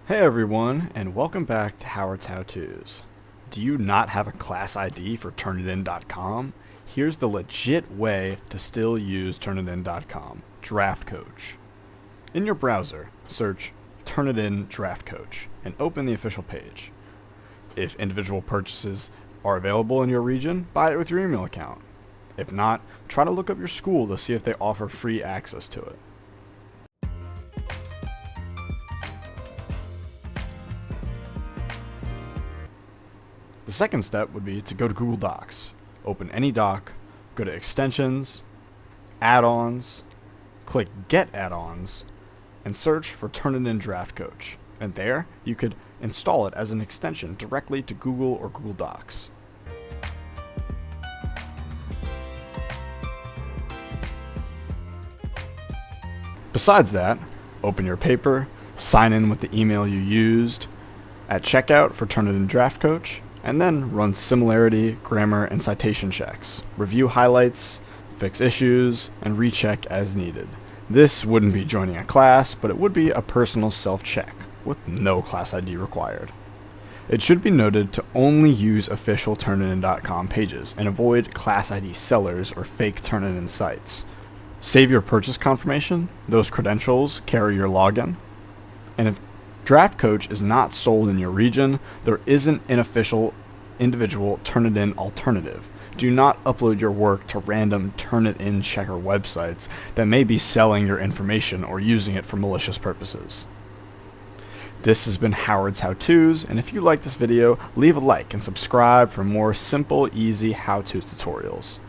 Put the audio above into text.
Hey everyone, and welcome back to Howard's How-Tos. Do you not have a class ID for Turnitin.com? Here's the legit way to still use Turnitin.com, Draft Coach. In your browser, search Turnitin Draft Coach and open the official page. If individual purchases are available in your region, buy it with your email account. If not, try to look up your school to see if they offer free access to it. The second step would be to go to Google Docs. Open any doc, go to Extensions, Add-ons, click Get Add-ons, and search for Turnitin Draft Coach. And there, you could install it as an extension directly to Google or Google Docs. Besides that, open your paper, sign in with the email you used at checkout for Turnitin Draft Coach, and then run Similarity, grammar, and citation checks. Review highlights, fix issues, and recheck as needed. This wouldn't be joining a class, but it would be a personal self-check, with no class ID required. It should be noted to only use official Turnitin.com pages and avoid class ID sellers or fake Turnitin sites. Save your purchase confirmation, those credentials carry your login, and if Draft Coach is not sold in your region, there isn't an official individual Turnitin alternative. Do not upload your work to random Turnitin checker websites that may be selling your information or using it for malicious purposes. This has been Howard's How-Tos, and if you like this video, leave a like and subscribe for more simple, easy how-to tutorials.